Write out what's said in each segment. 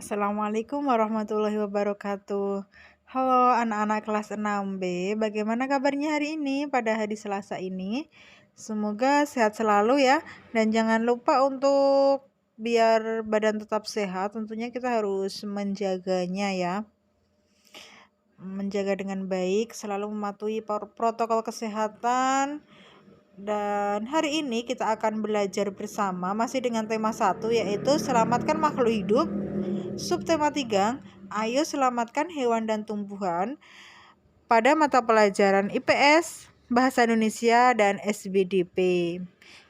Assalamualaikum warahmatullahi wabarakatuh. Halo anak-anak kelas 6B, bagaimana kabarnya hari ini pada hari Selasa ini? Semoga sehat selalu ya, dan jangan lupa untuk biar badan tetap sehat, tentunya kita harus menjaganya ya. Menjaga dengan baik, selalu mematuhi protokol kesehatan. Dan hari ini kita akan belajar bersama masih dengan tema 1, yaitu selamatkan makhluk hidup. Subtema 3, ayo selamatkan hewan dan tumbuhan pada mata pelajaran IPS, Bahasa Indonesia, dan SBDP.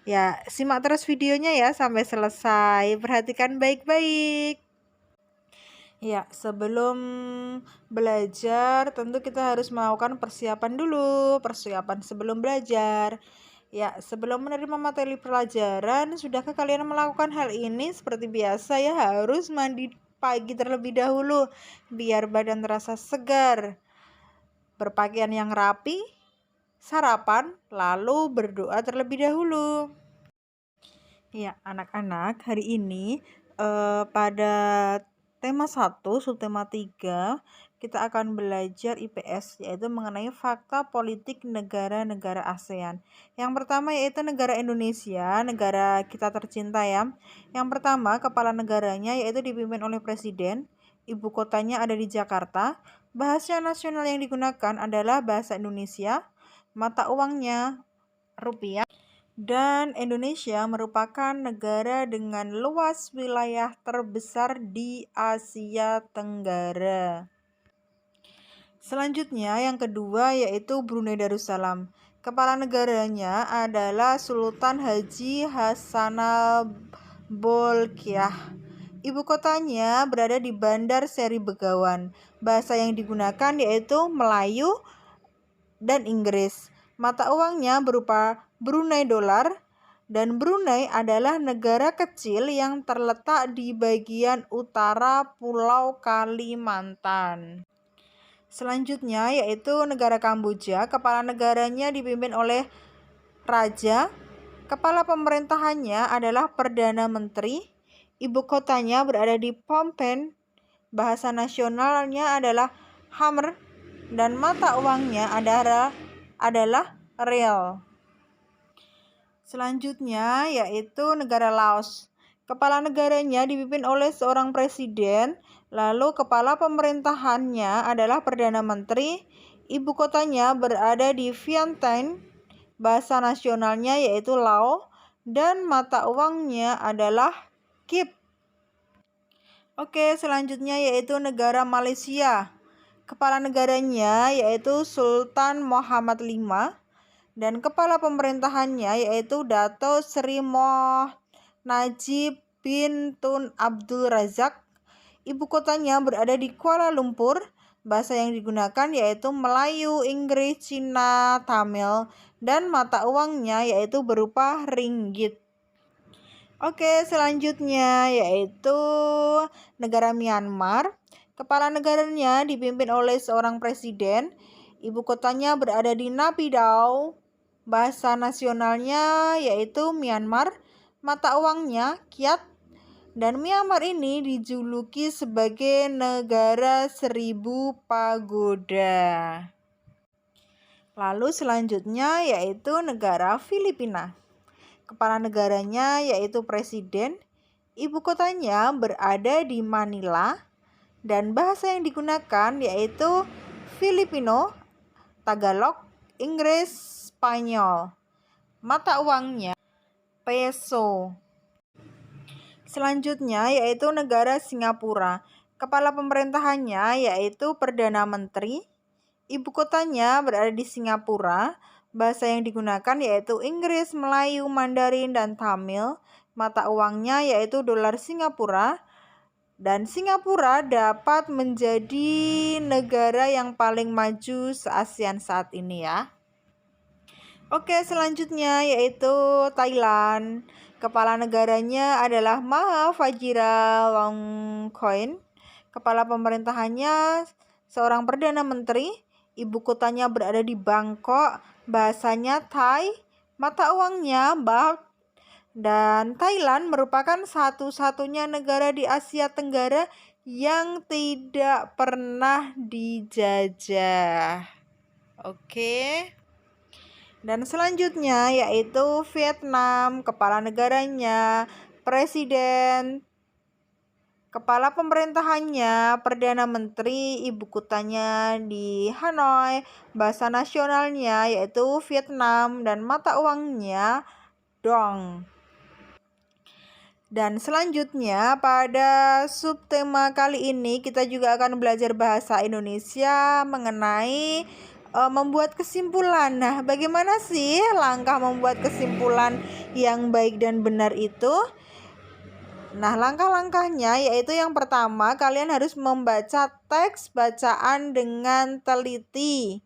Ya, simak terus videonya ya sampai selesai. Perhatikan baik-baik. Ya, sebelum belajar tentu kita harus melakukan persiapan dulu, persiapan sebelum belajar. Ya, sebelum menerima materi pelajaran, sudahkah kalian melakukan hal ini? Seperti biasa ya, harus mandi pagi terlebih dahulu biar badan terasa segar. Berpakaian yang rapi, sarapan, lalu berdoa terlebih dahulu. Ya, anak-anak, hari ini pada tema 1, subtema 3, kita akan belajar IPS, yaitu mengenai fakta politik negara-negara ASEAN. Yang pertama yaitu negara Indonesia, negara kita tercinta ya. Yang pertama, kepala negaranya yaitu dipimpin oleh presiden, ibu kotanya ada di Jakarta, bahasa nasional yang digunakan adalah bahasa Indonesia, mata uangnya rupiah, dan Indonesia merupakan negara dengan luas wilayah terbesar di Asia Tenggara. Selanjutnya yang kedua yaitu Brunei Darussalam. Kepala negaranya adalah Sultan Haji Hassanal Bolkiah. Ibu kotanya berada di Bandar Seri Begawan. Bahasa yang digunakan yaitu Melayu dan Inggris. Mata uangnya berupa Brunei dolar, dan Brunei adalah negara kecil yang terletak di bagian utara Pulau Kalimantan. Selanjutnya yaitu negara Kamboja. Kepala negaranya dipimpin oleh raja. Kepala pemerintahannya adalah Perdana Menteri. Ibu kotanya berada di Phnom Penh. Bahasa nasionalnya adalah Khmer, dan mata uangnya adalah riel. Selanjutnya yaitu negara Laos. Kepala negaranya dipimpin oleh seorang presiden, lalu kepala pemerintahannya adalah Perdana Menteri. Ibu kotanya berada di Vientiane. Bahasa nasionalnya yaitu Lao, dan mata uangnya adalah kip. Oke, selanjutnya yaitu negara Malaysia. Kepala negaranya yaitu Sultan Muhammad V, dan kepala pemerintahannya yaitu Dato Sri Moh Najib bin Tun Abdul Razak. Ibu kotanya berada di Kuala Lumpur. Bahasa yang digunakan yaitu Melayu, Inggris, Cina, Tamil, dan mata uangnya yaitu berupa ringgit. Oke, selanjutnya yaitu negara Myanmar. Kepala negaranya dipimpin oleh seorang presiden. Ibu kotanya berada di Naypyidaw. Bahasa nasionalnya yaitu Myanmar. Mata uangnya kyat. Dan Myanmar ini dijuluki sebagai negara 1000 pagoda. Lalu selanjutnya yaitu negara Filipina. Kepala negaranya yaitu presiden. Ibu kotanya berada di Manila, dan bahasa yang digunakan yaitu Filipino, Tagalog, Inggris, Spanyol. Mata uangnya peso. Selanjutnya yaitu negara Singapura. Kepala pemerintahannya yaitu Perdana Menteri. Ibu kotanya berada di Singapura. Bahasa yang digunakan yaitu Inggris, Melayu, Mandarin, dan Tamil. Mata uangnya yaitu dolar Singapura. Dan Singapura dapat menjadi negara yang paling maju se-ASEAN saat ini ya. Oke, selanjutnya yaitu Thailand. Kepala negaranya adalah Maha Vajiralongkorn. Kepala pemerintahannya seorang Perdana Menteri. Ibu kotanya berada di Bangkok. Bahasanya Thai. Mata uangnya baht. Dan Thailand merupakan satu-satunya negara di Asia Tenggara yang tidak pernah dijajah. Oke. Dan selanjutnya yaitu Vietnam, kepala negaranya, presiden, kepala pemerintahannya, perdana menteri, ibu kotanya di Hanoi, bahasa nasionalnya yaitu Vietnam, dan mata uangnya dong. Dan selanjutnya pada subtema kali ini kita juga akan belajar bahasa Indonesia mengenai membuat kesimpulan. Nah, bagaimana sih langkah membuat kesimpulan yang baik dan benar itu? Nah, langkah-langkahnya yaitu yang pertama, kalian harus membaca teks bacaan dengan teliti.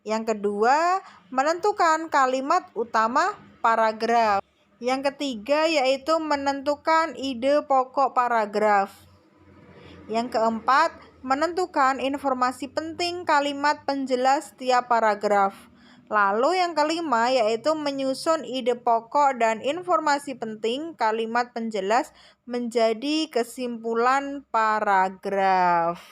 Yang kedua, menentukan kalimat utama paragraf. Yang ketiga yaitu menentukan ide pokok paragraf. Yang keempat, menentukan informasi penting kalimat penjelas setiap paragraf. Lalu yang kelima yaitu menyusun ide pokok dan informasi penting kalimat penjelas menjadi kesimpulan paragraf.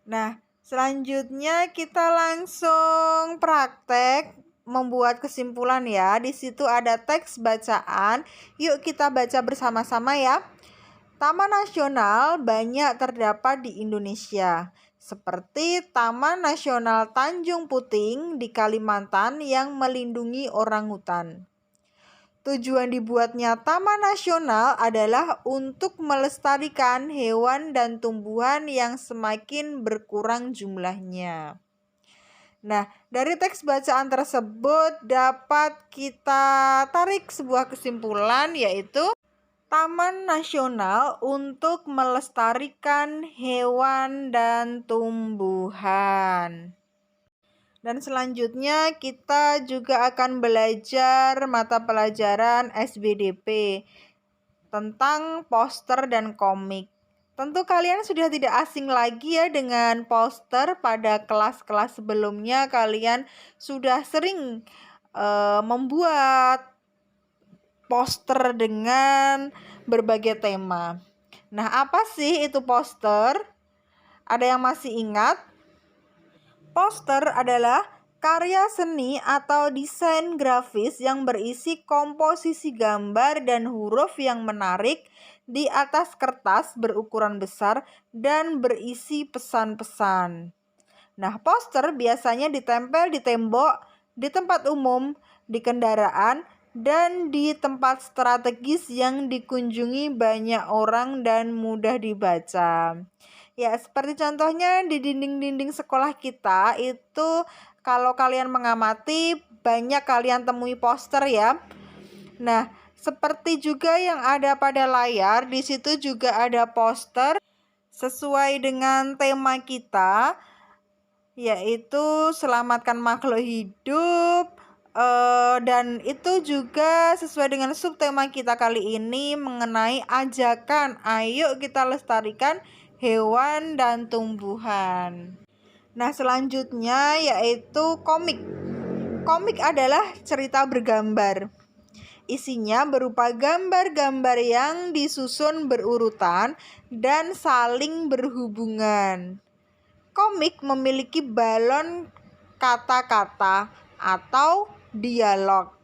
Nah, selanjutnya kita langsung praktek membuat kesimpulan ya. Di situ ada teks bacaan. Yuk kita baca bersama-sama ya. Taman nasional banyak terdapat di Indonesia, seperti Taman Nasional Tanjung Puting di Kalimantan yang melindungi orangutan. Tujuan dibuatnya Taman Nasional adalah untuk melestarikan hewan dan tumbuhan yang semakin berkurang jumlahnya. Nah, dari teks bacaan tersebut dapat kita tarik sebuah kesimpulan yaitu Taman Nasional untuk melestarikan hewan dan tumbuhan. Dan selanjutnya kita juga akan belajar mata pelajaran SBDP tentang poster dan komik. Tentu kalian sudah tidak asing lagi ya dengan poster. Pada kelas-kelas sebelumnya kalian sudah sering membuat poster dengan berbagai tema. Nah, apa sih itu poster? Ada yang masih ingat? Poster adalah karya seni atau desain grafis yang berisi komposisi gambar dan huruf yang menarik di atas kertas berukuran besar dan berisi pesan-pesan. Nah, poster biasanya ditempel di tembok, di tempat umum, di kendaraan, dan di tempat strategis yang dikunjungi banyak orang dan mudah dibaca. Ya, seperti contohnya di dinding-dinding sekolah kita itu kalau kalian mengamati banyak kalian temui poster ya. Nah, seperti juga yang ada pada layar, di situ juga ada poster sesuai dengan tema kita, yaitu selamatkan makhluk hidup. Dan itu juga sesuai dengan subtema kita kali ini mengenai ajakan ayo kita lestarikan hewan dan tumbuhan. Nah, selanjutnya yaitu komik. Komik adalah cerita bergambar. Isinya berupa gambar-gambar yang disusun berurutan dan saling berhubungan. Komik memiliki balon kata-kata atau dialog.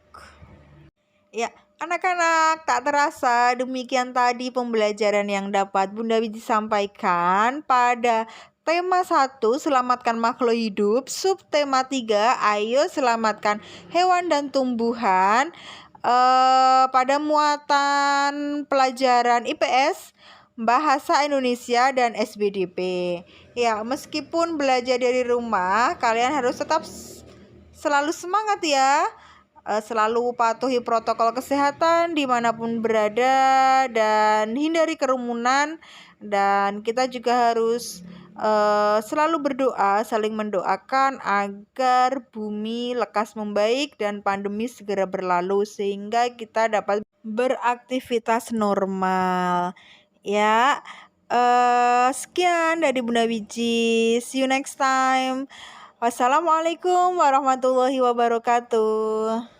Ya, anak-anak, tak terasa demikian tadi pembelajaran yang dapat Bunda Wiji sampaikan pada tema 1, selamatkan makhluk hidup, subtema 3, ayo selamatkan hewan dan tumbuhan, pada muatan pelajaran IPS, Bahasa Indonesia, dan SBDP. Ya, meskipun belajar dari rumah, kalian harus tetap selalu semangat ya. Selalu patuhi protokol kesehatan dimanapun berada dan hindari kerumunan. Dan kita juga harus selalu berdoa, saling mendoakan agar bumi lekas membaik dan pandemi segera berlalu sehingga kita dapat beraktivitas normal. Ya, sekian dari Bunda Wiji. See you next time. Wassalamualaikum warahmatullahi wabarakatuh.